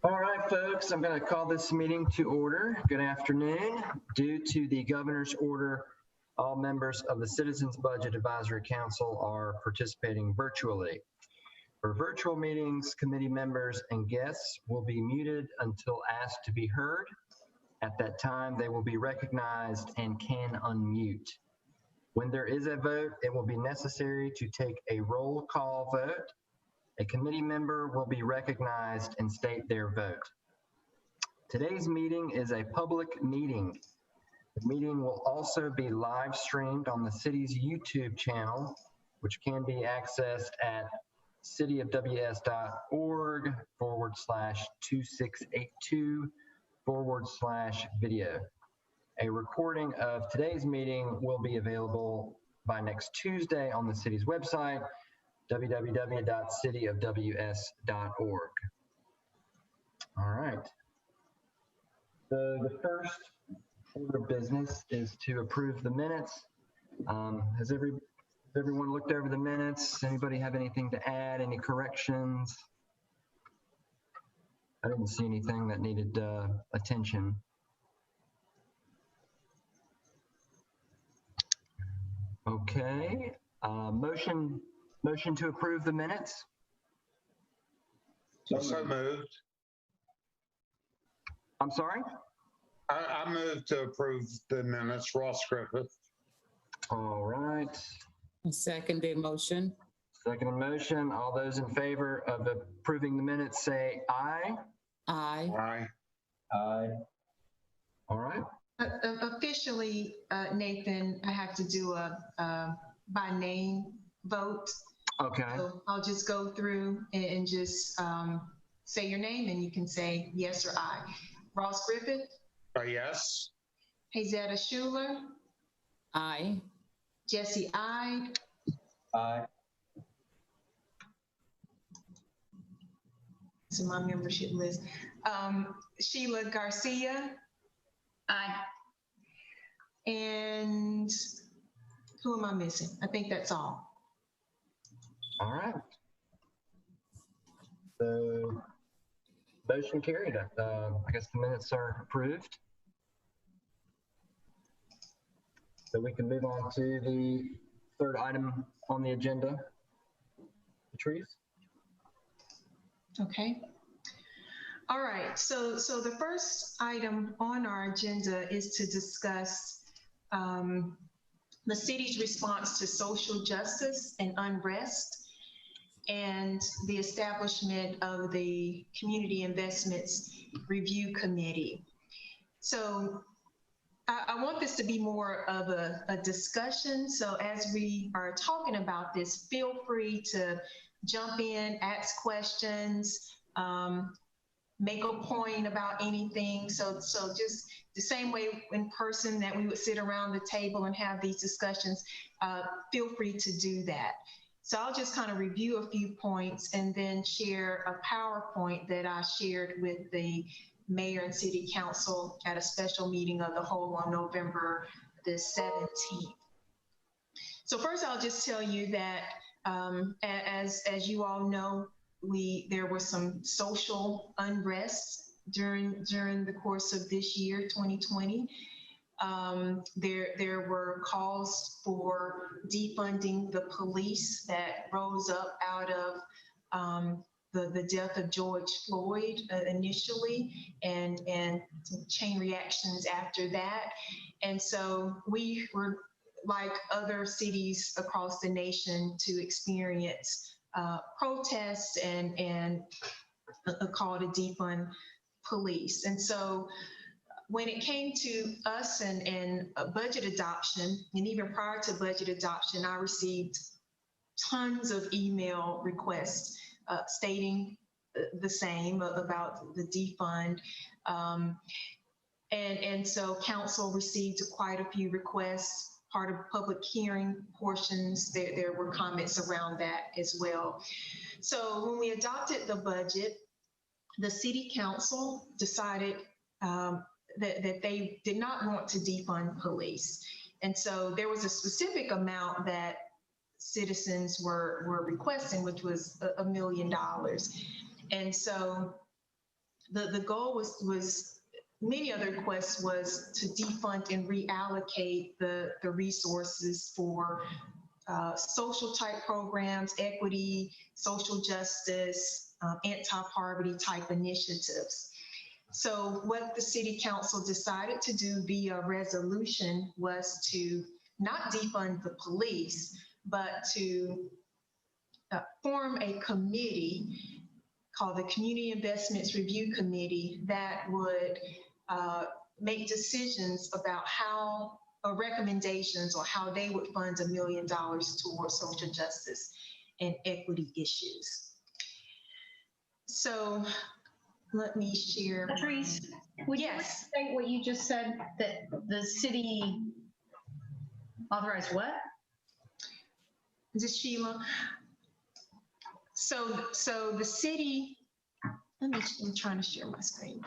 All right, folks, I'm going to call this meeting to order. Good afternoon. Due to the governor's order, all members of the Citizens Budget Advisory Council are participating virtually. For virtual meetings, committee members and guests will be muted until asked to be heard. At that time, they will be recognized and can unmute. When there is a vote, it will be necessary to take a roll call vote. A committee member will be recognized and state their vote. Today's meeting is a public meeting. The meeting will also be live streamed on the city's YouTube channel, which can be accessed at cityofws.org/2682/video. A recording of today's meeting will be available by next Tuesday on the city's website, www.cityofws.org. All right. So the first order of business is to approve the minutes. Has everyone looked over the minutes? Anybody have anything to add? Any corrections? I didn't see anything that needed attention. Okay. Motion to approve the minutes? So moved. I'm sorry? I move to approve the minutes. Ross Griffith. All right. Seconded motion. Second motion. All those in favor of approving the minutes say aye. Aye. Aye. Aye. All right. Officially, Nathan, I have to do a by name vote. Okay. So I'll just go through and just say your name and you can say yes or aye. Ross Griffith? Yes. Hazetta Schuler? Aye. Jesse I. Aye. So my membership list. Sheila Garcia? Aye. And who am I missing? I think that's all. All right. So motion carried. I guess the minutes are approved. So we can move on to the third item on the agenda. Patrice? Okay. All right. So the first item on our agenda is to discuss the city's response to social justice and unrest, and the establishment of the Community Investments Review Committee. So I want this to be more of a discussion. So as we are talking about this, feel free to jump in, ask questions, make a point about anything. So just the same way in person that we would sit around the table and have these discussions, feel free to do that. So I'll just kind of review a few points and then share a PowerPoint that I shared with the mayor and city council at a special meeting of the whole on November the 17th. So first I'll just tell you that as you all know, there was some social unrest during the course of this year, 2020. There were calls for defunding the police that rose up out of the death of George Floyd initially, and some chain reactions after that. And so we were, like other cities across the nation, to experience protests and a call to defund police. And so when it came to us and budget adoption, and even prior to budget adoption, I received tons of email requests stating the same about the defund. And so council received quite a few requests. Part of public hearing portions, there were comments around that as well. So when we adopted the budget, the city council decided that they did not want to defund police. And so there was a specific amount that citizens were requesting, which was $1 million. And so the goal was many other requests was to defund and reallocate the resources for social type programs, equity, social justice, anti-poverty type initiatives. So what the city council decided to do via resolution was to not defund the police, but to form a committee called the Community Investments Review Committee that would make decisions about how, or recommendations on how they would fund $1 million towards social justice and equity issues. So let me share. Patrice, would you state what you just said, that the city authorized what? Is this Sheila? So the city, I'm trying to share my screen.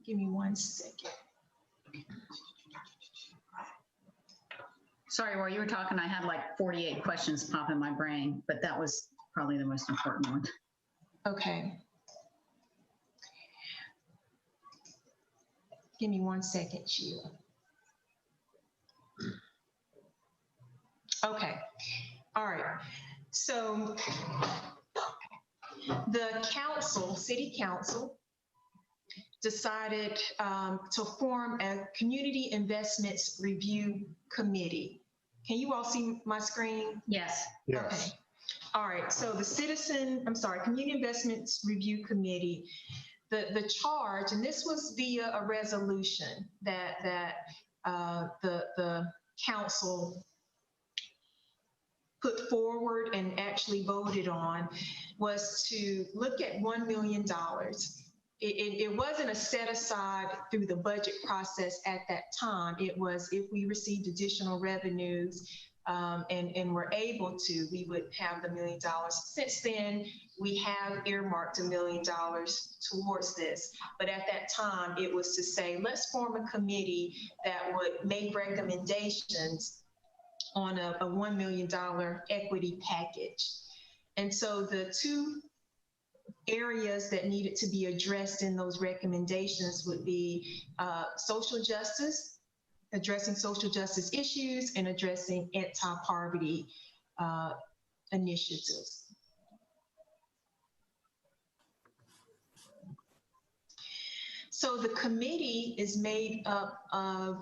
Give me 1 second. Sorry, while you were talking, I had like 48 questions pop in my brain, but that was probably the most important one. Okay. Give me 1 second, Sheila. Okay. All right. So the council, city council, decided to form a community investments review committee. Can you all see my screen? Yes. Yes. Okay. All right. So the Community Investments Review Committee, the charge, and this was via a resolution that the council put forward and actually voted on, was to look at $1 million. It wasn't a set aside through the budget process at that time. It was if we received additional revenues and were able to, we would have the $1 million. Since then, we have earmarked $1 million towards this. But at that time, it was to say, let's form a committee that would make recommendations on a $1 million equity package. And so the two areas that needed to be addressed in those recommendations would be social justice, addressing social justice issues, and addressing anti-poverty initiatives. So the committee is made up of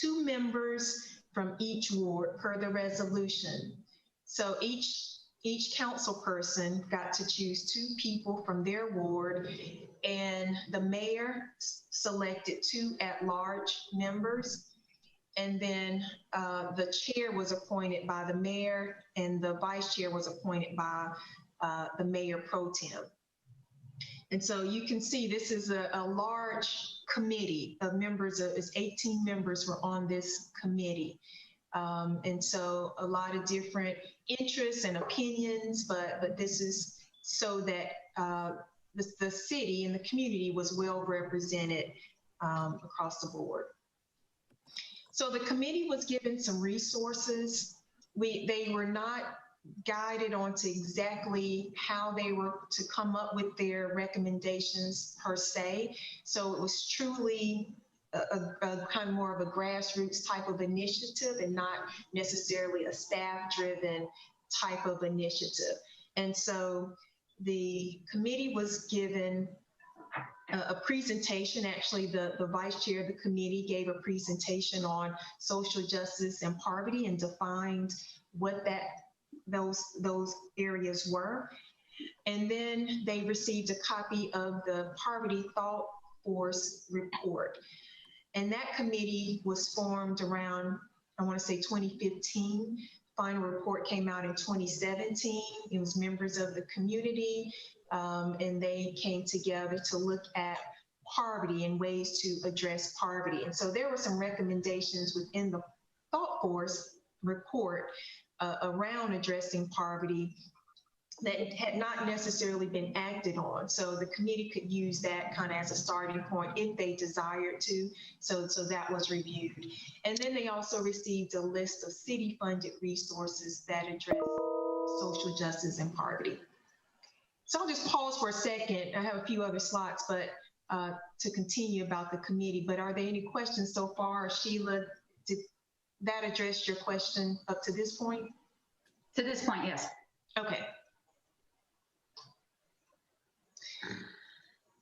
2 members from each ward per the resolution. So each council person got to choose 2 people from their ward, and the mayor selected 2 at-large members. And then the chair was appointed by the mayor, and the vice chair was appointed by the mayor pro tem. And so you can see this is a large committee of members. It's 18 members were on this committee. And so a lot of different interests and opinions, but this is so that the city and the community was well represented across the board. So the committee was given some resources. They were not guided onto exactly how they were to come up with their recommendations per se. So it was truly a kind of more of a grassroots type of initiative and not necessarily a staff-driven type of initiative. And so the committee was given a presentation. Actually, the vice chair of the committee gave a presentation on social justice and poverty and defined what those areas were. And then they received a copy of the Poverty Thought Force report. And that committee was formed around, I want to say 2015. Final report came out in 2017. It was members of the community, and they came together to look at poverty and ways to address poverty. And so there were some recommendations within the Thought Force report around addressing poverty that had not necessarily been acted on. So the committee could use that kind of as a starting point if they desired to. So that was reviewed. And then they also received a list of city funded resources that address social justice and poverty. So I'll just pause for a second. I have a few other slots, but to continue about the committee. But are there any questions so far? Sheila, did that address your question up to this point? To this point, yes. Okay.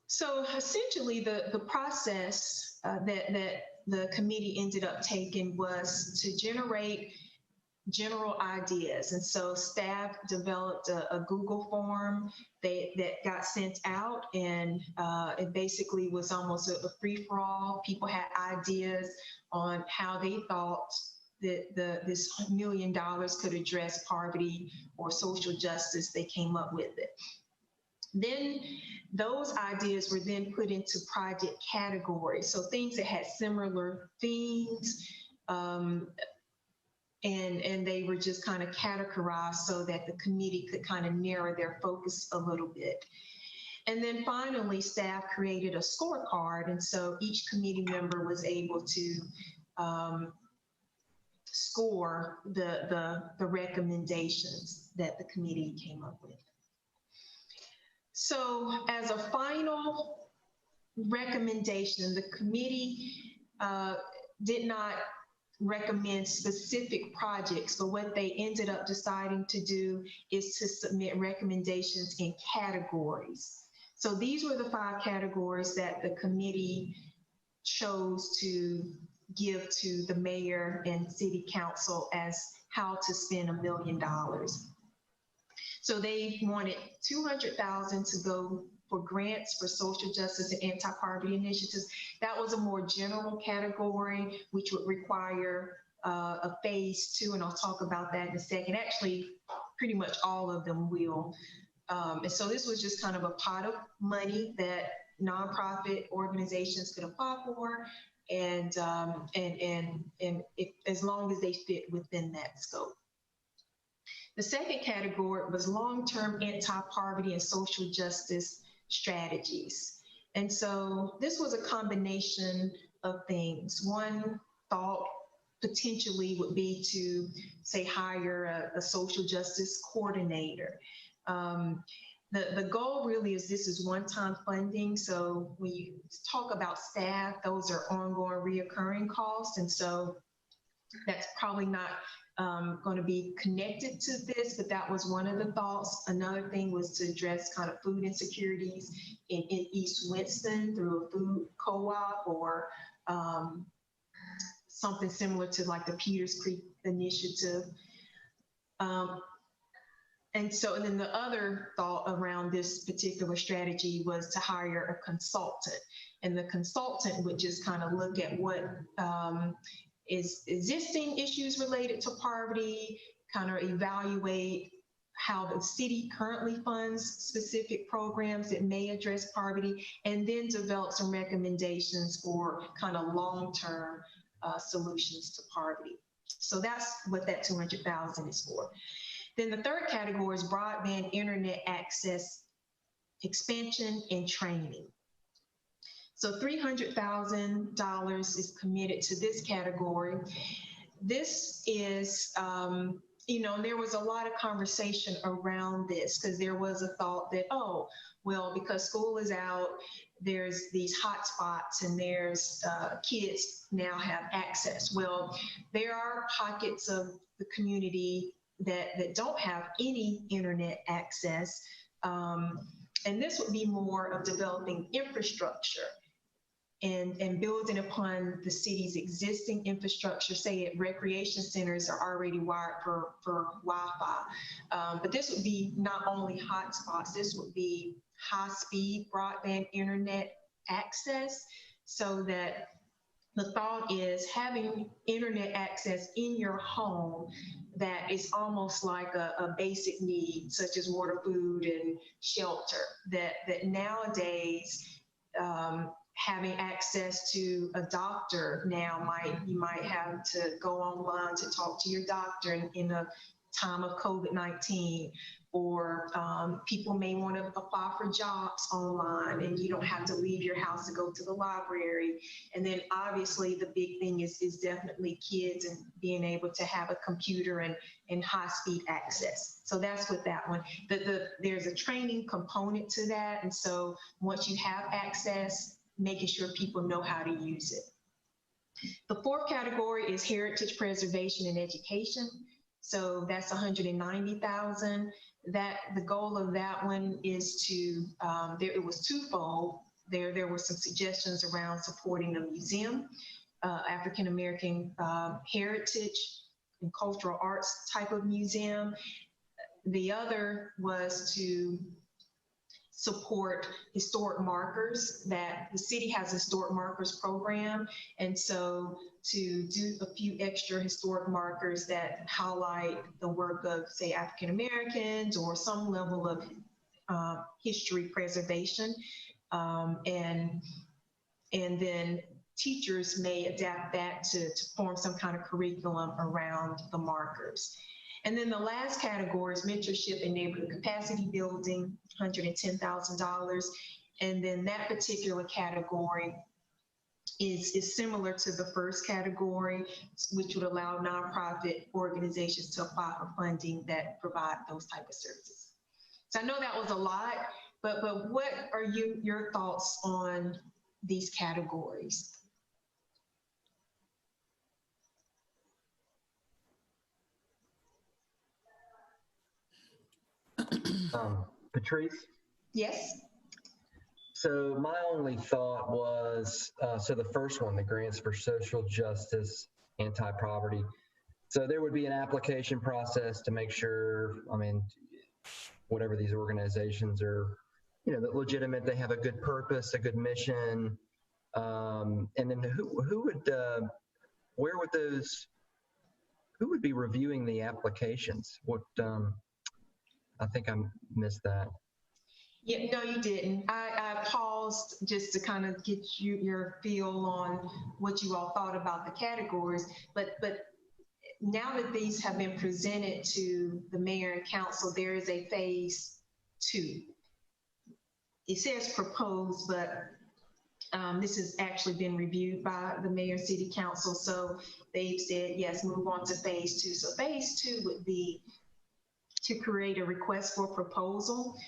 So essentially, the process that the committee ended up taking was to generate general ideas. And so staff developed a Google form that got sent out, and it basically was almost a free-for-all. People had ideas on how they thought that this $1 million could address poverty or social justice. They came up with it. Then those ideas were then put into project categories. So things that had similar themes, and they were just kind of categorized so that the committee could kind of narrow their focus a little bit. And then finally, staff created a scorecard. And so each committee member was able to score the recommendations that the committee came up with. So as a final recommendation, the committee did not recommend specific projects, but what they ended up deciding to do is to submit recommendations in categories. So these were the 5 categories that the committee chose to give to the mayor and city council as how to spend $1 million. So they wanted $200,000 to go for grants for social justice and anti-poverty initiatives. That was a more general category, which would require a phase 2, and I'll talk about that in a second. Actually, pretty much all of them will. And so this was just kind of a pot of money that nonprofit organizations could apply for, and as long as they fit within that scope. The second category was long-term anti-poverty and social justice strategies. And so this was a combination of things. One thought potentially would be to, say, hire a social justice coordinator. The goal really is this is one-time funding. So when you talk about staff, those are ongoing reoccurring costs. And so that's probably not going to be connected to this, but that was one of the thoughts. Another thing was to address kind of food insecurities in East Winston through a food co-op, or something similar to like the Peters Creek Initiative. And then the other thought around this particular strategy was to hire a consultant. And the consultant would just kind of look at what is existing issues related to poverty, kind of evaluate how the city currently funds specific programs that may address poverty, and then develop some recommendations for kind of long-term solutions to poverty. So that's what that $200,000 is for. Then the third category is broadband internet access expansion and training. So $300,000 is committed to this category. This is, there was a lot of conversation around this, because there was a thought that, oh, well, because school is out, there's these hot spots and there's kids now have access. Well, there are pockets of the community that don't have any internet access. And this would be more of developing infrastructure and building upon the city's existing infrastructure. Say at recreation centers are already wired for Wi-Fi. But this would be not only hotspots, this would be high-speed broadband internet access, so that the thought is having internet access in your home that is almost like a basic need, such as water, food, and shelter, that nowadays, having access to a doctor now you might have to go online to talk to your doctor in a time of COVID-19, or people may want to apply for jobs online and you don't have to leave your house to go to the library. And then obviously the big thing is definitely kids and being able to have a computer and high-speed access. So that's what that one, there's a training component to that. And so once you have access, making sure people know how to use it. The fourth category is heritage preservation and education. So that's 190,000. That the goal of that one is to, it was twofold. There were some suggestions around supporting a museum, African American heritage and cultural arts type of museum. The other was to support historic markers, that the city has a historic markers program. And so to do a few extra historic markers that highlight the work of, say, African Americans or some level of history preservation. And then teachers may adapt that to form some kind of curriculum around the markers. And then the last category is mentorship and neighborhood capacity building, $110,000. And then that particular category is similar to the first category, which would allow nonprofit organizations to apply for funding that provide those type of services. So I know that was a lot, but what are your thoughts on these categories? Patrice? Yes. So my only thought was, so the first one, the grants for social justice, anti-poverty. So there would be an application process to make sure, I mean, whatever these organizations are, that legitimate, they have a good purpose, a good mission. And then who would, where would those, who would be reviewing the applications? What, I think I missed that. Yeah, no, you didn't. I paused just to kind of get your feel on what you all thought about the categories. But now that these have been presented to the mayor and council, there is a phase 2. It says proposed, but this has actually been reviewed by the mayor and city council. So they've said, yes, move on to phase 2. So phase 2 would be to create a request for proposal.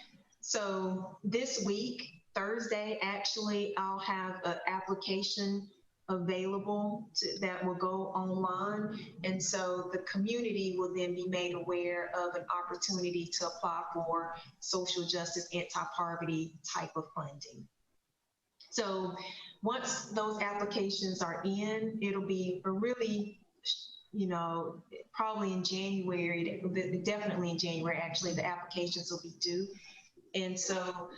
So this week, Thursday, actually, I'll have an application available that will go online. And so the community will then be made aware of an opportunity to apply for social justice, anti-poverty type of funding. So once those applications are in, it'll be a really, probably in January, definitely in January, actually, the applications will be due. And so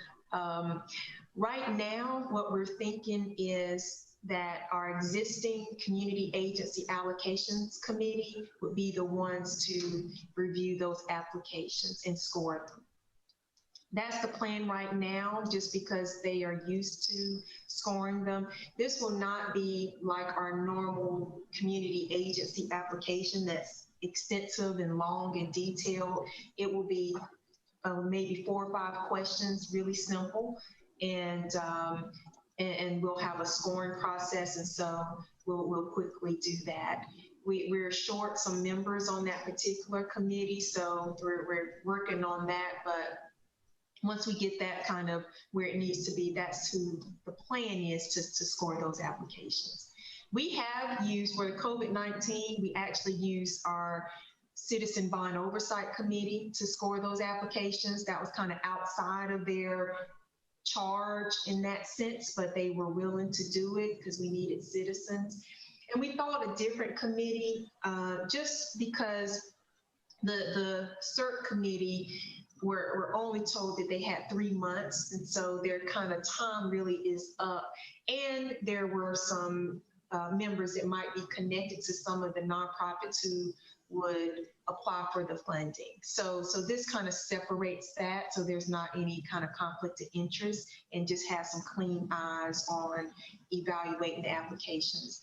right now, what we're thinking is that our existing community agency allocations committee would be the ones to review those applications and score them. That's the plan right now, just because they are used to scoring them. This will not be like our normal community agency application that's extensive and long and detailed. It will be maybe 4 or 5 questions, really simple, and we'll have a scoring process, and so we'll quickly do that. We're short some members on that particular committee, so we're working on that, but once we get that kind of where it needs to be, that's who the plan is to score those applications. We have used, for the COVID-19, we actually used our Citizen Bond Oversight Committee to score those applications. That was kind of outside of their charge in that sense, but they were willing to do it because we needed citizens. And we thought a different committee, just because the CERT committee were only told that they had 3 months, and so their kind of time really is up. And there were some members that might be connected to some of the nonprofits who would apply for the funding. So this kind of separates that, so there's not any kind of conflict of interest, and just have some clean eyes on evaluating the applications.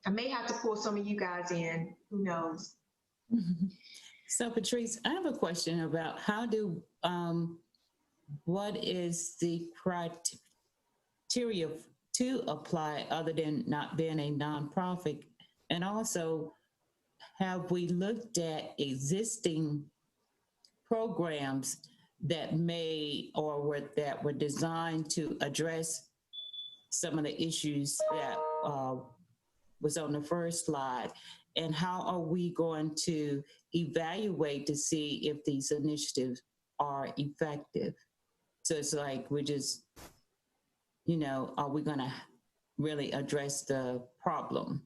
I may have to pull some of you guys in, who knows? So Patrice, I have a question about what is the criteria to apply other than not being a nonprofit? And also, have we looked at existing programs that were designed to address some of the issues that was on the first slide? And how are we going to evaluate to see if these initiatives are effective? So it's like we're just, are we going to really address the problem?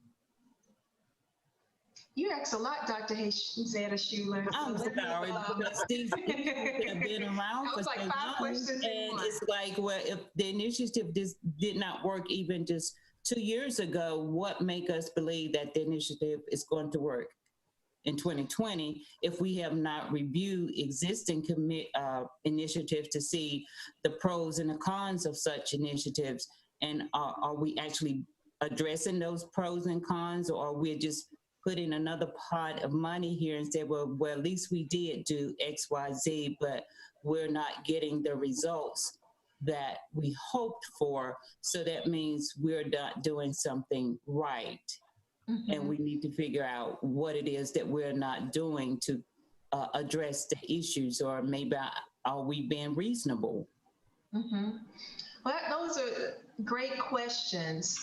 You asked a lot, Dr. Zeta Schuler. I'm sorry, because these issues have been around for so like 5 long, questions in and one. it's like, well, if the initiative did not work even just 2 years ago, what make us believe that the initiative is going to work in 2020 if we have not reviewed existing initiatives to see the pros and the cons of such initiatives? And are we actually addressing those pros and cons, or are we just putting another pot of money here and say, well, at least we did do X, Y, Z, but we're not getting the results that we hoped for. So that means we're not doing something right. Mm-hmm. And we need to figure out what it is that we're not doing to address the issues, or maybe are we being reasonable? Mm-hmm. Well, those are great questions.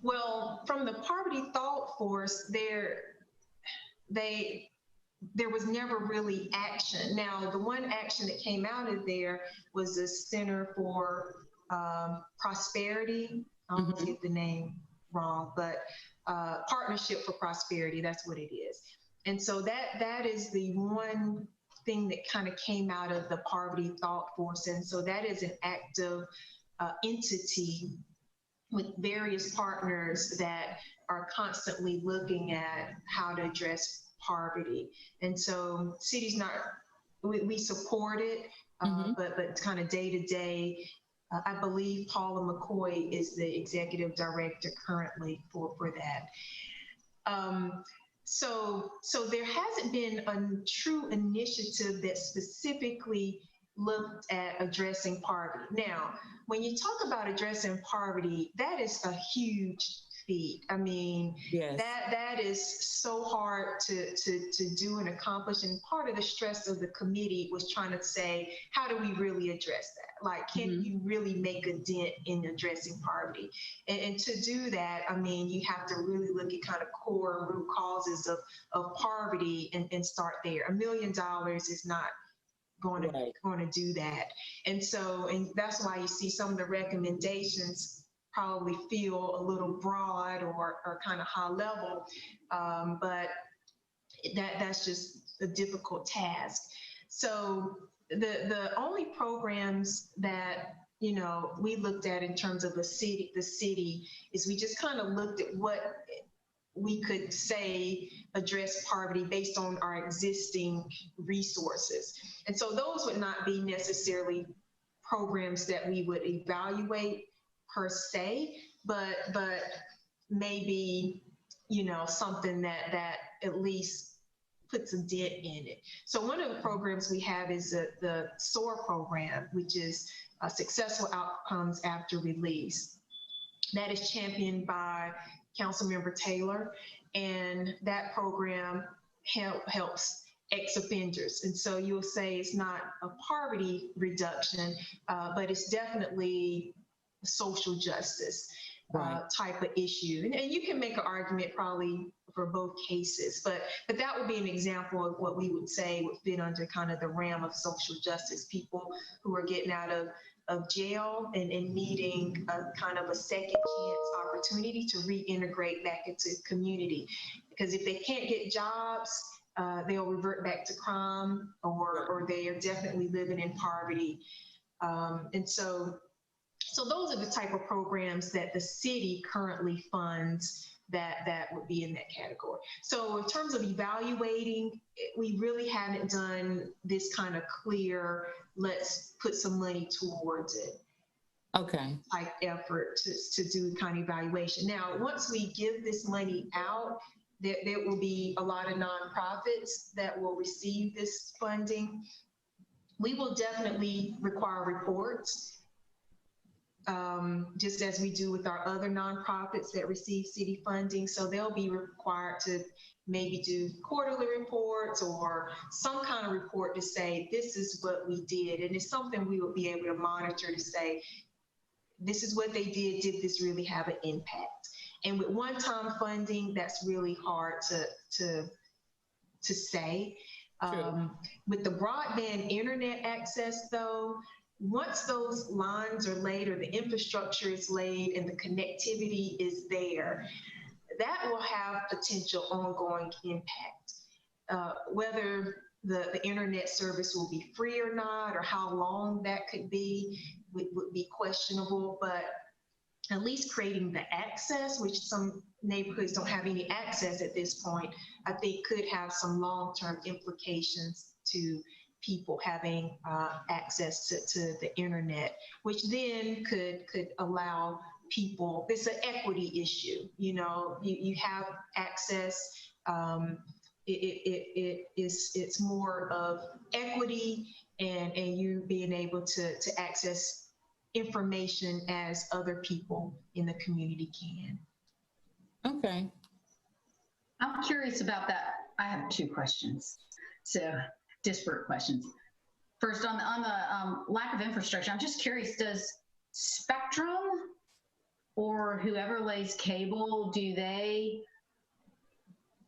Well, from the Poverty Thought Force, there was never really action. Now, the one action that came out of there was the Center for Prosperity. I almost get the name wrong, but Partnership for Prosperity, that's what it is. And so that is the one thing that kind of came out of the Poverty Thought Force. And so that is an active entity with various partners that are constantly looking at how to address poverty. And so cities we support it, but kind of day to day, I believe Paula McCoy is the executive director currently for that. So there hasn't been a true initiative that specifically looked at addressing poverty. Now, when you talk about addressing poverty, that is a huge feat. I mean, yes. that is so hard to do and accomplish. And part of the stress of the committee was trying to say, how do we really address that? Like, can you really make a dent in addressing poverty? And to do that, I mean, you have to really look at kind of core root causes of poverty and start there. $1 million is not going to do that. And that's why you see some of the recommendations probably feel a little broad or kind of high level, but that's just a difficult task. So the only programs that we looked at in terms of the city is we just kind of looked at what we could say address poverty based on our existing resources. And so those would not be necessarily programs that we would evaluate per se, but maybe, something that at least puts a dent in it. So one of the programs we have is the SOAR program, which is Successful Outcomes After Release. That is championed by Councilmember Taylor, and that program helps ex-offenders. And so you'll say it's not a poverty reduction, but it's definitely social justice type of issue. And you can make an argument probably for both cases, but that would be an example of what we would say would fit under kind of the realm of social justice, people who are getting out of jail and needing a kind of a second chance opportunity to reintegrate back into the community. Because if they can't get jobs, they'll revert back to crime, or they are definitely living in poverty. And so those are the type of programs that the city currently funds that would be in that category. So in terms of evaluating, we really haven't done this kind of clear, let's put some money towards it. Okay. Type effort to do kind of evaluation. Now, once we give this money out, there will be a lot of nonprofits that will receive this funding. We will definitely require reports, just as we do with our other nonprofits that receive city funding. So they'll be required to maybe do quarterly reports or some kind of report to say, this is what we did. And it's something we will be able to monitor to say, this is what they did this really have an impact? And with one-time funding, that's really hard to say. With the broadband internet access though, once those lines are laid or the infrastructure is laid and the connectivity is there, that will have potential ongoing impact. Whether the internet service will be free or not, or how long that could be, would be questionable, but at least creating the access, which some neighborhoods don't have any access at this point, I think could have some long-term implications to people having access to the internet, which then could allow people, it's an equity issue, you know, you have access, it's more of equity and you being able to access information as other people in the community can. Okay. I'm curious about that. I have two questions. So disparate questions. First, on the lack of infrastructure, I'm just curious, does Spectrum or whoever lays cable, do they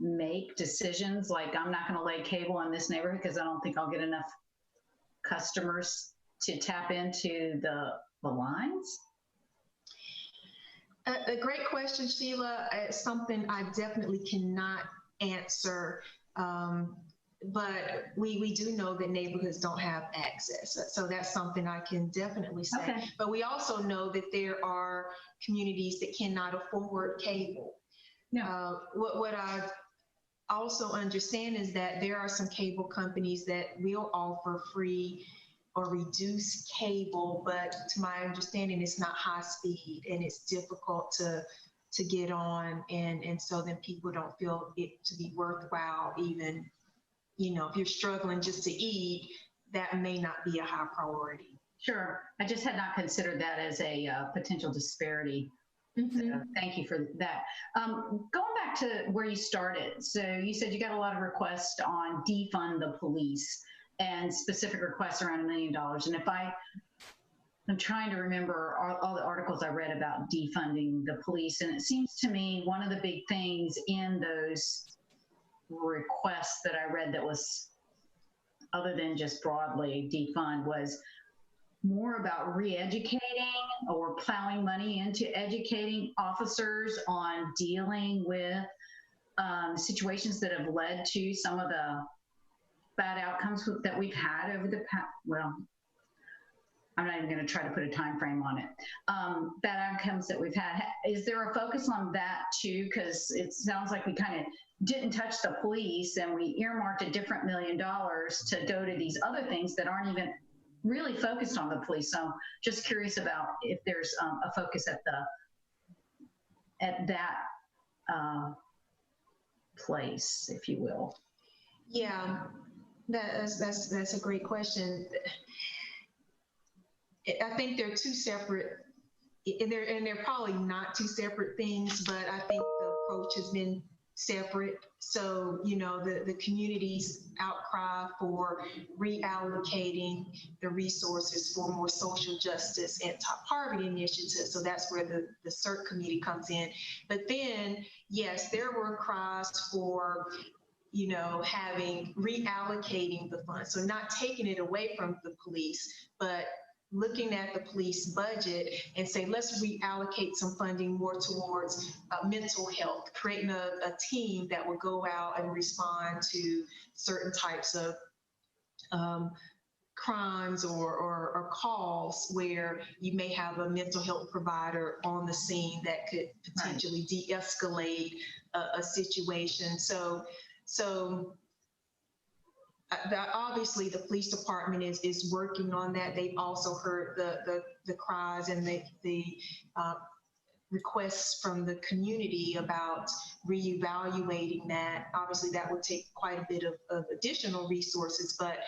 make decisions like, I'm not going to lay cable in this neighborhood because I don't think I'll get enough customers to tap into the lines? A great question, Sheila. It's something I definitely cannot answer. But we do know that neighborhoods don't have access. So that's something I can definitely say. Okay. But we also know that there are communities that cannot afford cable. Yeah. What I also understand is that there are some cable companies that will offer free or reduced cable, but to my understanding, it's not high speed and it's difficult to get on. And so then people don't feel it to be worthwhile even. You know, if you're struggling just to eat, that may not be a high priority. Sure. I just had not considered that as a potential disparity. Mm-hmm. So thank you for that. Going back to where you started. So you said you got a lot of requests on defund the police and specific requests around $1 million. And if I'm trying to remember all the articles I read about defunding the police. And it seems to me one of the big things in those requests that I read that was, other than just broadly defund, was more about re-educating or plowing money into educating officers on dealing with situations that have led to some of the bad outcomes that we've had over the past, well, I'm not even going to try to put a time frame on it. Bad outcomes that we've had. Is there a focus on that too? Because it sounds like we kind of didn't touch the police and we earmarked a different $1 million to go to these other things that aren't even really focused on the police. So just curious about if there's a focus at that place, if you will. Yeah, that's a great question. I think they're two separate, and they're probably not two separate things, but I think the approach has been separate. So, you know, the community's outcry for reallocating the resources for more social justice, anti-poverty initiatives. So that's where the CERT committee comes in. But then, yes, there were cries for, you know, reallocating the funds. So not taking it away from the police, but looking at the police budget and say, let's reallocate some funding more towards mental health, creating a team that will go out and respond to certain types of crimes or calls where you may have a mental health provider on the scene that could potentially de-escalate a situation. So obviously the police department is working on that. They've also heard the cries and the requests from the community about reevaluating that. Obviously, that would take quite a bit of additional resources, but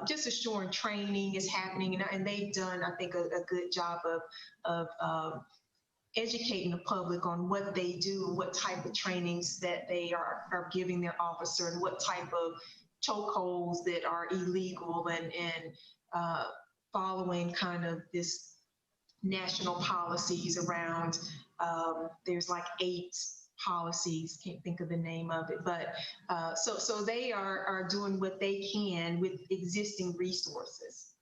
just assuring training is happening, and they've done, I think, a good job of educating the public on what they do and what type of trainings that they are giving their officer, and what type of chokeholds that are illegal, and following kind of this national policies around, there's like 8 policies, can't think of the name of it, but so they are doing what they can with existing resources.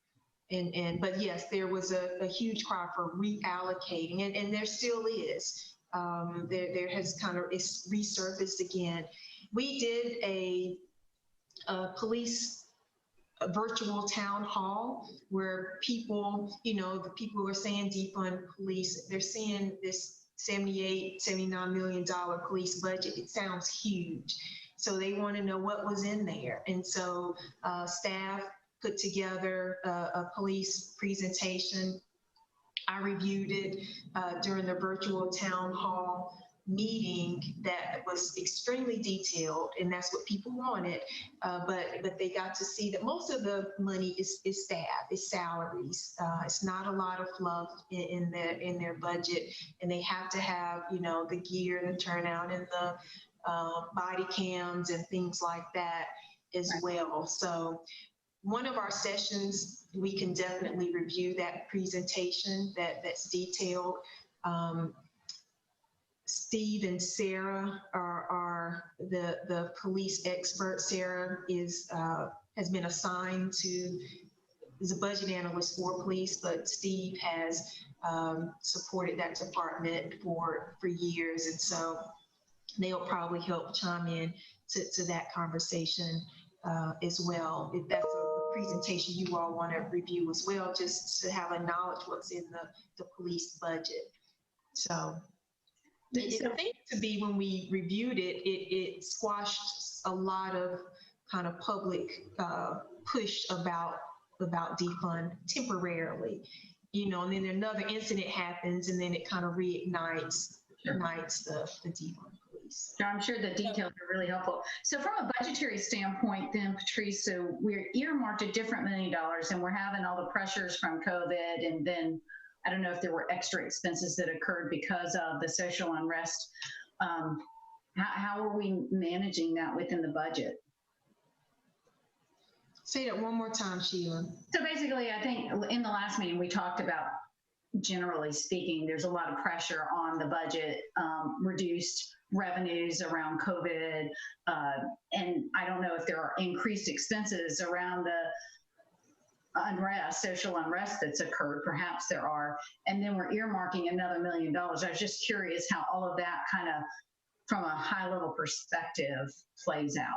But yes, there was a huge cry for reallocating, and there still is. There has kind of, it's resurfaced again. We did a police virtual town hall where people, the people who are saying defund police, they're seeing this $79 million police budget. It sounds huge. So they want to know what was in there. And so staff put together a police presentation. I reviewed it during the virtual town hall meeting that was extremely detailed, and that's what people wanted. But they got to see that most of the money is staff, is salaries. It's not a lot of fluff in their budget, and they have to have, the gear, the turnout, and the body cams and things like that as well. So one of our sessions, we can definitely review that presentation that's detailed. Steve and Sarah are the police experts. Sarah has been assigned is a budget analyst for police, but Steve has supported that department for years, and so they'll probably help chime in to that conversation as well. If that's a presentation you all want to review as well, just to have a knowledge what's in the police budget. So it seemed to be, when we reviewed it, it squashed a lot of kind of public push about defund temporarily, and then another incident happens, and then it kind of reignites the defund police. I'm sure the details are really helpful. So from a budgetary standpoint then, Patrice, so we're earmarked a different $1 million, and we're having all the pressures from COVID, and then I don't know if there were extra expenses that occurred because of the social unrest. How are we managing that within the budget? Say that one more time, Sheila. So basically, I think in the last meeting, we talked about, generally speaking, there's a lot of pressure on the budget, reduced revenues around COVID, and I don't know if there are increased expenses around the social unrest that's occurred. Perhaps there are, and then we're earmarking another $1 million. I was just curious how all of that kind of, from a high level perspective, plays out.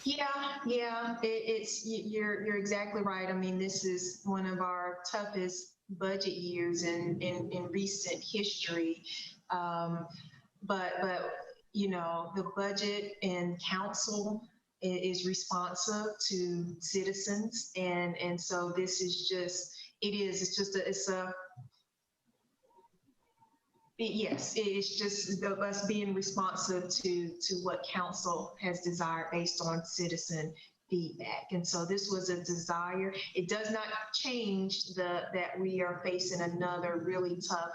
Yeah, you're exactly right. I mean, this is one of our toughest budget years in recent history. But the budget and council is responsive to citizens, and so this is just, it's just us being responsive to what council has desired based on citizen feedback. And so this was a desire. It does not change that we are facing another really tough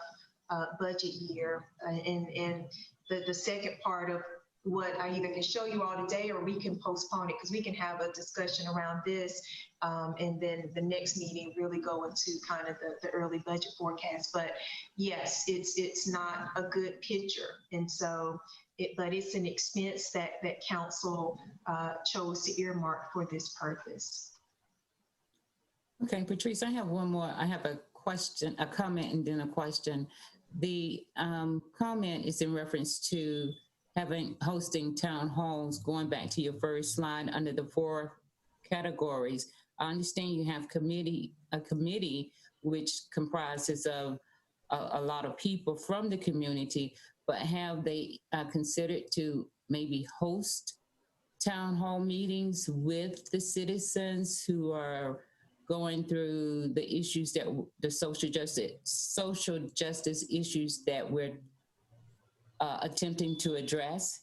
budget year, and the second part of what I either can show you all today, or we can postpone it, because we can have a discussion around this, and then the next meeting really go into kind of the early budget forecast. But yes, it's not a good picture, and so but it's an expense that council chose to earmark for this purpose. Okay, Patrice, I have one more. I have a question, a comment, and then a question. The comment is in reference to hosting town halls. Going back to your first slide, under the 4 categories, I understand you have a committee which comprises of a lot of people from the community, but have they considered to maybe host town hall meetings with the citizens who are going through the issues that the social justice issues that we're attempting to address.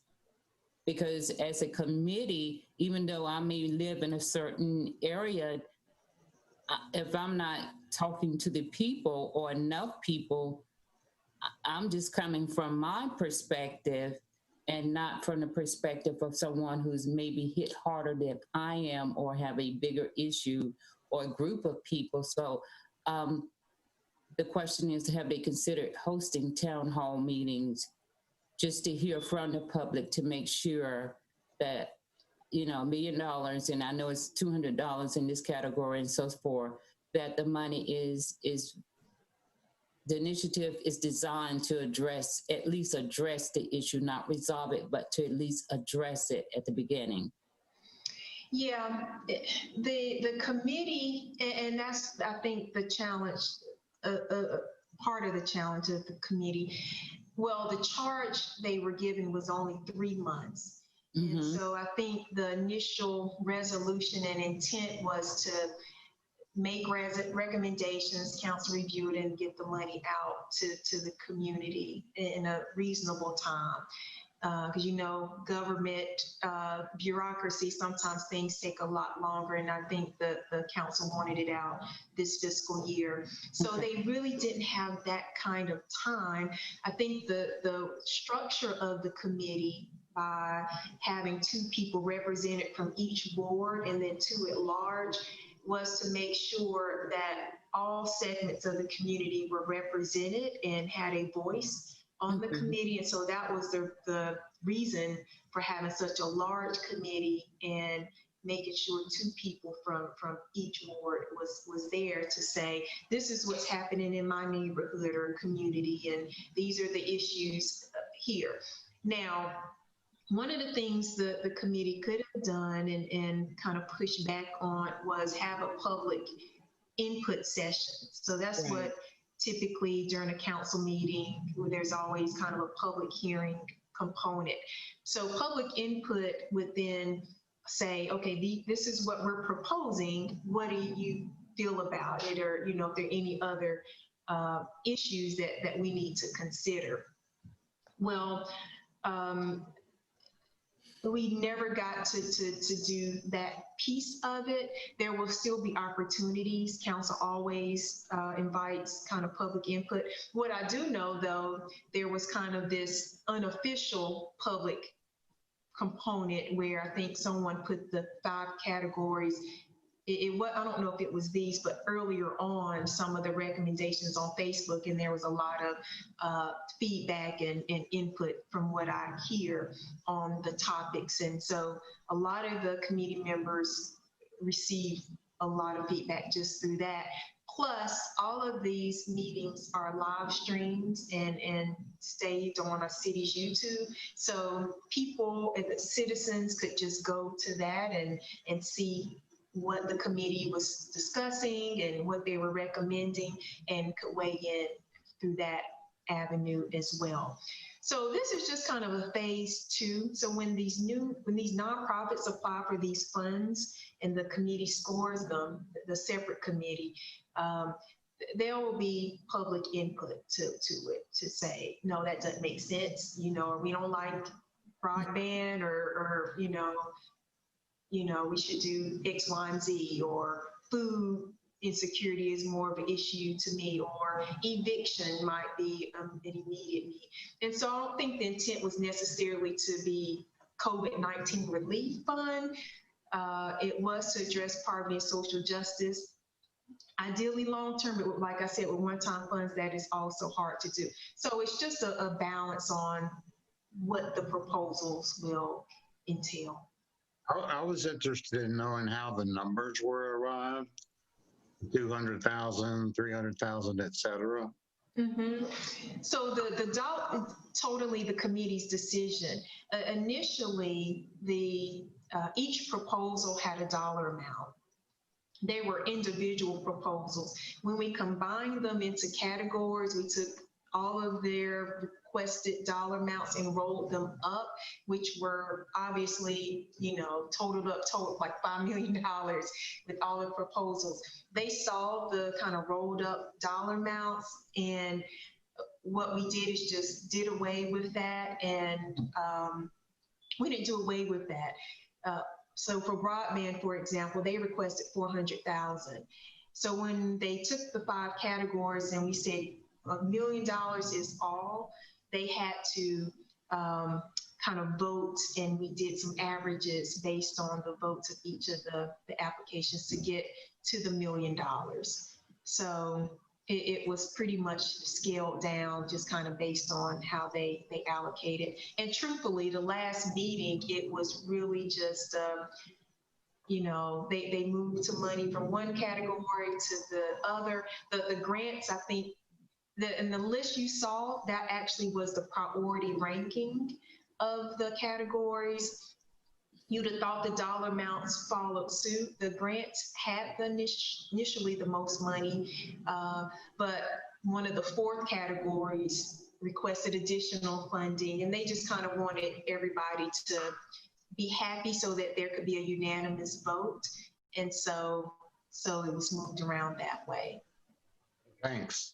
Because as a committee, even though I may live in a certain area, if I'm not talking to the people or enough people, I'm just coming from my perspective and not from the perspective of someone who's maybe hit harder than I am or have a bigger issue or a group of people. So the question is, have they considered hosting town hall meetings just to hear from the public to make sure that, you know, $1 million, and I know it's $200 in this category and so forth, that the money is the initiative is designed to at least address the issue, not resolve it, but to at least address it at the beginning. Yeah, the committee, and that's, I think, the challenge, part of the challenge of the committee. Well, the charge they were given was only 3 months. Mm-hmm. And so I think the initial resolution and intent was to make recommendations, council review it, and get the money out to the community in a reasonable time. Because, you know, government bureaucracy, sometimes things take a lot longer, and I think the council wanted it out this fiscal year. So they really didn't have that kind of time. I think the structure of the committee, by having 2 people represented from each board and then 2 at large, was to make sure that all segments of the community were represented and had a voice on the committee. And so that was the reason for having such a large committee and making sure 2 people from each ward was there to say, this is what's happening in my neighborhood or community, and these are the issues here. Now, one of the things the committee could have done and kind of pushed back on was have a public input session. So that's right. What typically during a council meeting, there's always kind of a public hearing component. So public input would then say, okay, this is what we're proposing. What do you feel about it? Or, you know, if there are any other issues that we need to consider. Well, we never got to do that piece of it. There will still be opportunities. Council always invites kind of public input. What I do know, though, there was kind of this unofficial public component where I think someone put the 5 categories. I don't know if it was these, but earlier on, some of the recommendations on Facebook, and there was a lot of feedback and input from what I hear on the topics. And so a lot of the committee members receive a lot of feedback just through that. Plus, all of these meetings are live streams and staged on a city's YouTube. So people, citizens could just go to that and see what the committee was discussing and what they were recommending, and could weigh in through that avenue as well. So this is just kind of a phase 2. So when these nonprofits apply for these funds and the committee scores them, the separate committee, there will be public input to it to say, no, that doesn't make sense, you know, or we don't like broadband, or you know, we should do X, Y, and Z, or food insecurity is more of an issue to me, or eviction might be an immediate need. And so I don't think the intent was necessarily to be COVID-19 relief fund. It was to address poverty and social justice. Ideally long-term, but like I said, with one-time funds, that is also hard to do. So it's just a balance on what the proposals will entail. I was interested in knowing how the numbers were arrived, 200,000, 300,000, et cetera. Mm-hmm. So the dollar, totally the committee's decision. Initially, each proposal had a dollar amount. They were individual proposals. When we combined them into categories, we took all of their requested dollar amounts and rolled them up, which were obviously, totaled like $5 million with all the proposals. They saw the kind of rolled up dollar amounts, and what we did is just did away with that. And we didn't do away with that. So for broadband, for example, they requested 400,000. So when they took the 5 categories and we said $1 million is all, they had to kind of vote, and we did some averages based on the votes of each of the applications to get to the $1 million. So it was pretty much scaled down, just kind of based on how they allocated. And truthfully, the last meeting, it was really just, they moved to money from one category to the other. The grants, I think, in the list you saw, that actually was the priority ranking of the categories. You'd have thought the dollar amounts followed suit. The grants had initially the most money, but one of the 4th categories requested additional funding, and they just kind of wanted everybody to be happy so that there could be a unanimous vote. And so it was moved around that way. Thanks.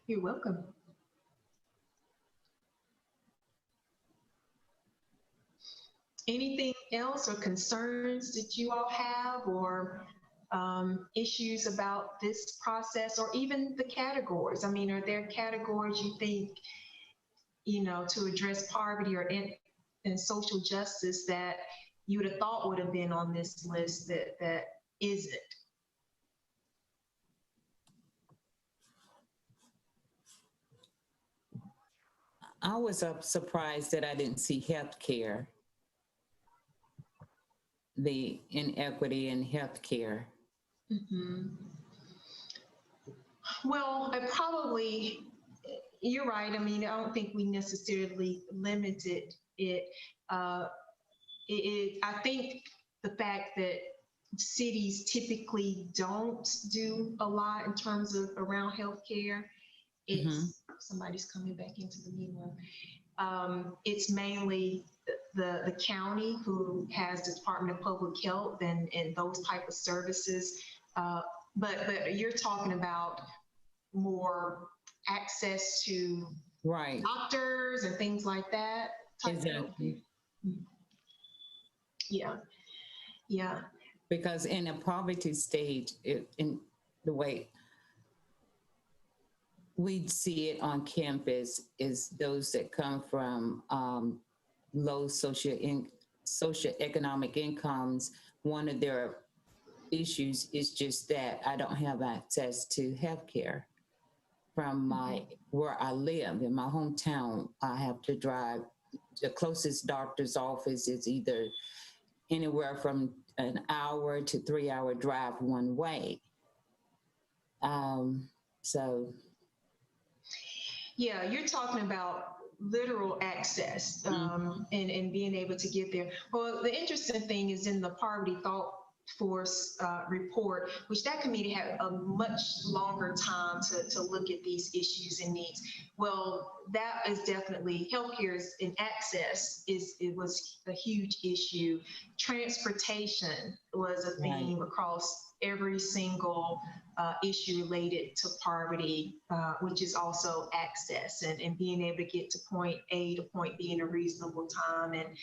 You're welcome. Anything else or concerns that you all have, or issues about this process, or even the categories? I mean, are there categories you think, to address poverty or and social justice that you would have thought would have been on this list that isn't? I was surprised that I didn't see healthcare, the inequity in healthcare. Mm-hmm. Well, you're right. I mean, I don't think we necessarily limited it. I think the fact that cities typically don't do a lot in terms of around healthcare, somebody's coming back into the meeting room. It's mainly the county who has the Department of Public Health and those type of services. But you're talking about more access to doctors and things like that. Exactly. Yeah. Because in a poverty stage, in the way we see it on campus, is those that come from low socioeconomic incomes. One of their issues is just that I don't have access to health care. From where I live, in my hometown, I have to drive. The closest doctor's office is either anywhere from an hour to 3-hour drive one way. Yeah, you're talking about literal access and being able to get there. Well, the interesting thing is in the Poverty Thought Force report, which that committee had a much longer time to look at these issues and needs. Well, that is definitely healthcare and access it was a huge issue. Transportation was a theme across every single issue related to poverty, which is also access and being able to get to point A to point B in a reasonable time, and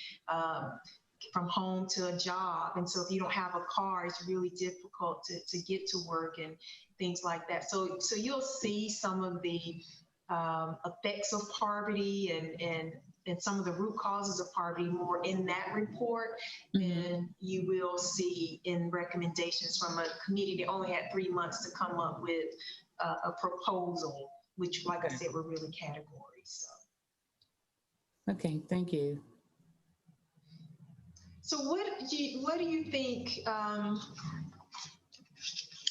from home to a job. And so if you don't have a car, it's really difficult to get to work and things like that. So you'll see some of the effects of poverty and some of the root causes of poverty more in that report than you will see in recommendations from a committee that only had 3 months to come up with a proposal, which, like I said, were really categories. So. Okay, thank you. So what do you think,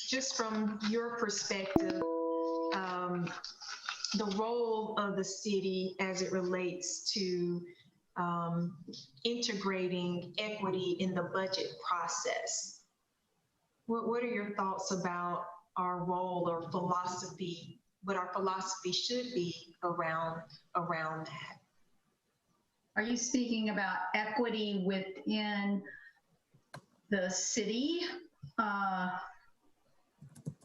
just from your perspective, the role of the city as it relates to integrating equity in the budget process? What are your thoughts about our role or philosophy what our philosophy should be around that. Are you speaking about equity within the city,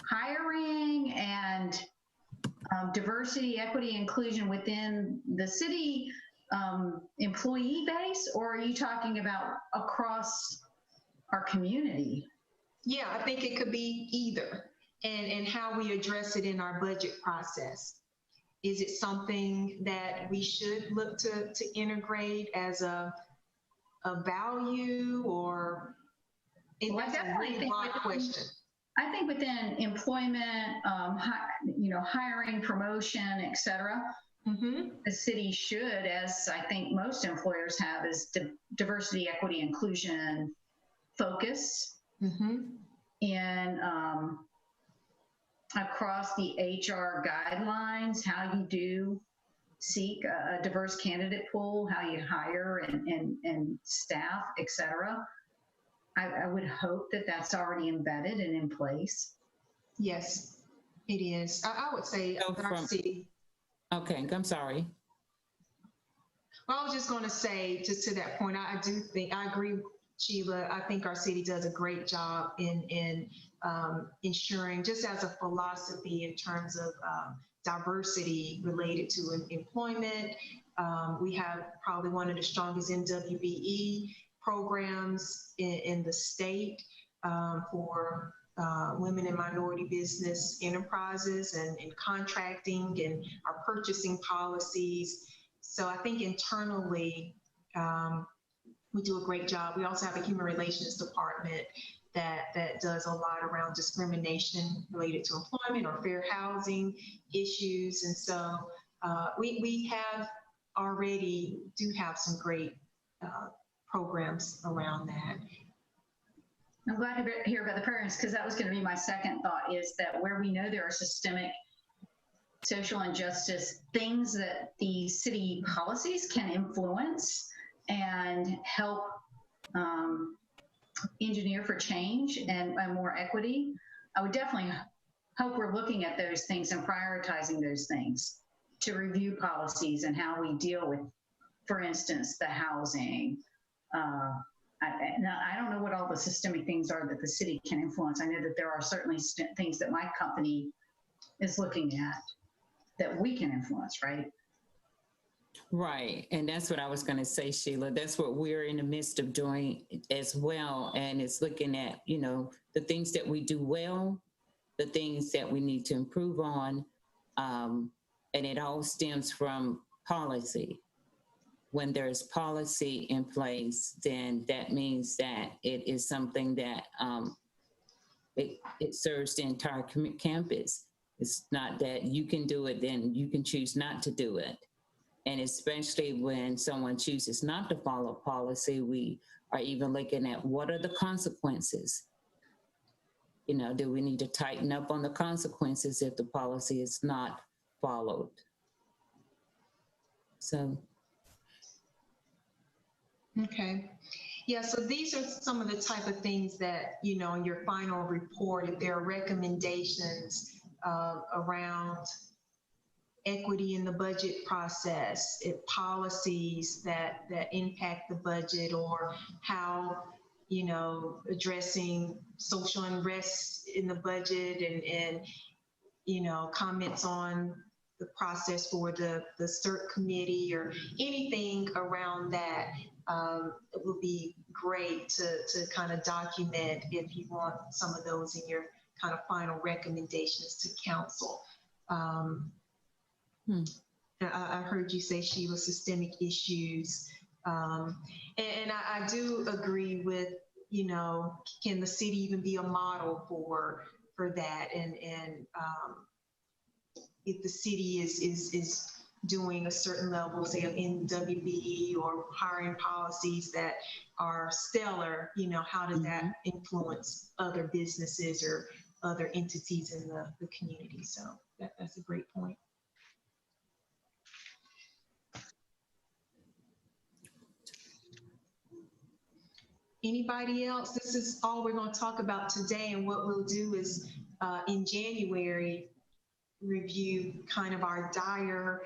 hiring and diversity, equity, inclusion within the city employee base, or are you talking about across our community? Yeah, I think it could be either, and how we address it in our budget process. Is it something that we should look to integrate as a value, or Well, that's a really broad question. I think within employment, hiring, promotion, et cetera, the city should, as I think most employers have, is diversity, equity, inclusion focus. And across the HR guidelines, how you do seek a diverse candidate pool, how you hire and staff, et cetera. I would hope that that's already embedded and in place. Yes, it is. I would say our city. Okay, I'm sorry. Well, I was just going to say, just to that point, I do think, I agree, Sheila. I think our city does a great job in ensuring, just as a philosophy in terms of diversity related to employment. We have probably one of the strongest MWBE programs in the state for women and minority business enterprises and contracting and our purchasing policies. So I think internally, we do a great job. We also have a human relations department that does a lot around discrimination related to employment or fair housing issues. And so we have already do have some great programs around that. I'm glad to hear about the programs, because that was going to be my second thought, is that where we know there are systemic social injustice, things that the city policies can influence and help engineer for change and more equity, I would definitely hope we're looking at those things and prioritizing those things to review policies and how we deal with, for instance, the housing. I don't know what all the systemic things are that the city can influence. I know that there are certainly things that my company is looking at that we can influence, right? Right. And that's what I was going to say, Sheila. That's what we're in the midst of doing as well. And it's looking at, the things that we do well, the things that we need to improve on. And it all stems from policy. When there's policy in place, then that means that it is something that it serves the entire campus. It's not that you can do it, then you can choose not to do it. And especially when someone chooses not to follow policy, we are even looking at what are the consequences. Do we need to tighten up on the consequences if the policy is not followed? So. Okay. Yeah, so these are some of the type of things that, in your final report, if there are recommendations around equity in the budget process, if policies that impact the budget, or how, addressing social unrest in the budget and comments on the process for the CERT committee or anything around that. It would be great to kind of document if you want some of those in your kind of final recommendations to council. I heard you say, Sheila, systemic issues. And I do agree with, can the city even be a model for that? And if the city is doing a certain level, say, of NWBE or hiring policies that are stellar, how does that influence other businesses or other entities in the community? So that's a great point. Anybody else? This is all we're going to talk about today, and what we'll do is in January, review kind of our dire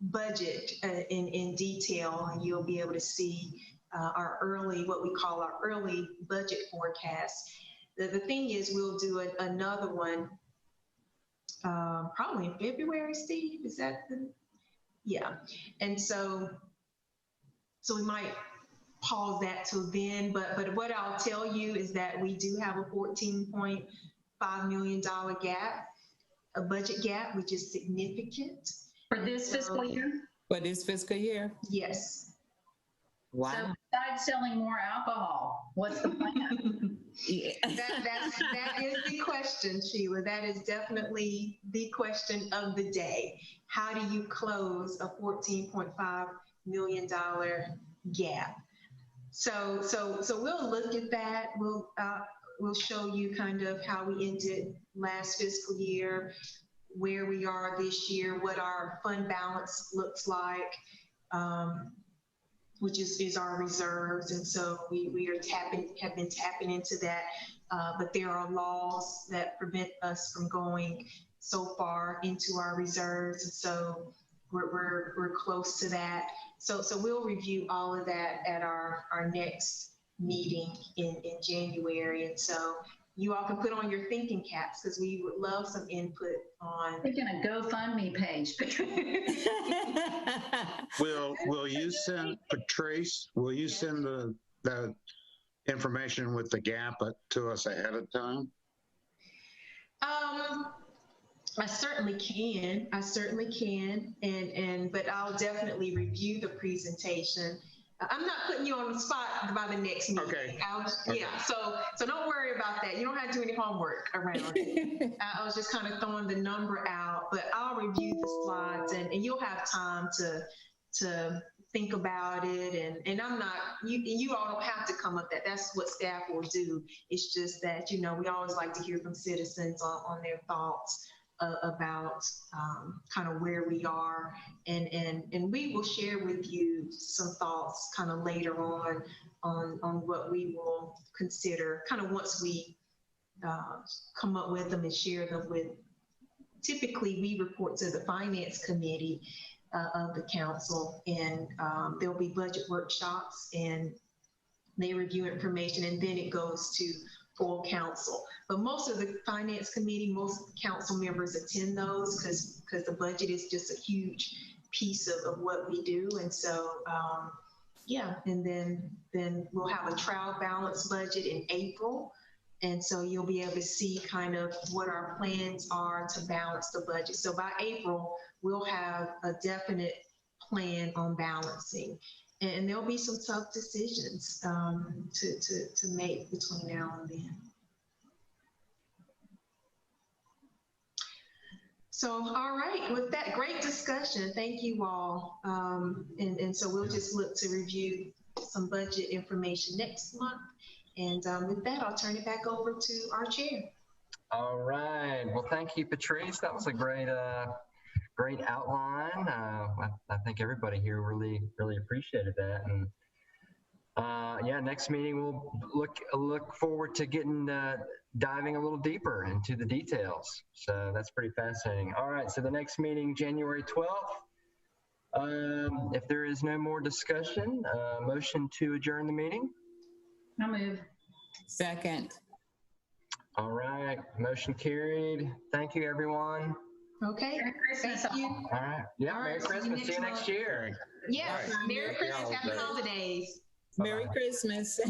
budget in detail, and you'll be able to see our early, what we call our early budget forecast. The thing is, we'll do another one probably in February, Steve, is that the, yeah. And so we might pause that till then, but what I'll tell you is that we do have a $14.5 million gap, a budget gap, which is significant. For this fiscal year? For this fiscal year? Yes. Wow. So besides selling more alcohol, what's the plan? Yeah. That is the question, Sheila. That is definitely the question of the day. How do you close a $14.5 million gap? So we'll look at that. We'll show you kind of how we ended last fiscal year, where we are this year, what our fund balance looks like, which is our reserves. And so we have been tapping into that, but there are laws that prevent us from going so far into our reserves. And so we're close to that. So we'll review all of that at our next meeting in January. And so you all can put on your thinking caps, because we would love some input on. Thinking a GoFundMe page. Will you send, Patrice, will you send the information with the gap to us ahead of time? I certainly can. But I'll definitely review the presentation. I'm not putting you on the spot by the next meeting. Okay. Yeah, so don't worry about that. You don't have to do any homework around it. I was just kind of throwing the number out, but I'll review the slides, and you'll have time to think about it. And I'm not, you all don't have to come up that. That's what staff will do. It's just that, we always like to hear from citizens on their thoughts about kind of where we are, and we will share with you some thoughts kind of later on what we will consider kind of once we come up with them and share them with. Typically, we report to the finance committee of the council, and there'll be budget workshops, and they review information, and then it goes to full council. But most of the finance committee, most council members attend those because the budget is just a huge piece of what we do. And so, yeah, and then we'll have a trial balance budget in April. And so you'll be able to see kind of what our plans are to balance the budget. So by April, we'll have a definite plan on balancing. And there'll be some tough decisions to make between now and then. So, all right, with that great discussion, thank you all. And so we'll just look to review some budget information next month. And with that, I'll turn it back over to our chair. All right. Well, thank you, Patrice. That was a great outline. I think everybody here really appreciated that. And yeah, next meeting we'll look forward to getting diving a little deeper into the details. So that's pretty fascinating. All right, so the next meeting, January 12th. If there is no more discussion, motion to adjourn the meeting. I'll move. Second. All right, motion carried. Thank you, everyone. Okay. Merry Christmas. Thank you. All right. Yeah, All Merry right, Christmas. See you next year. Yes, Right. Merry Christmas. Happy holidays. Merry Christmas.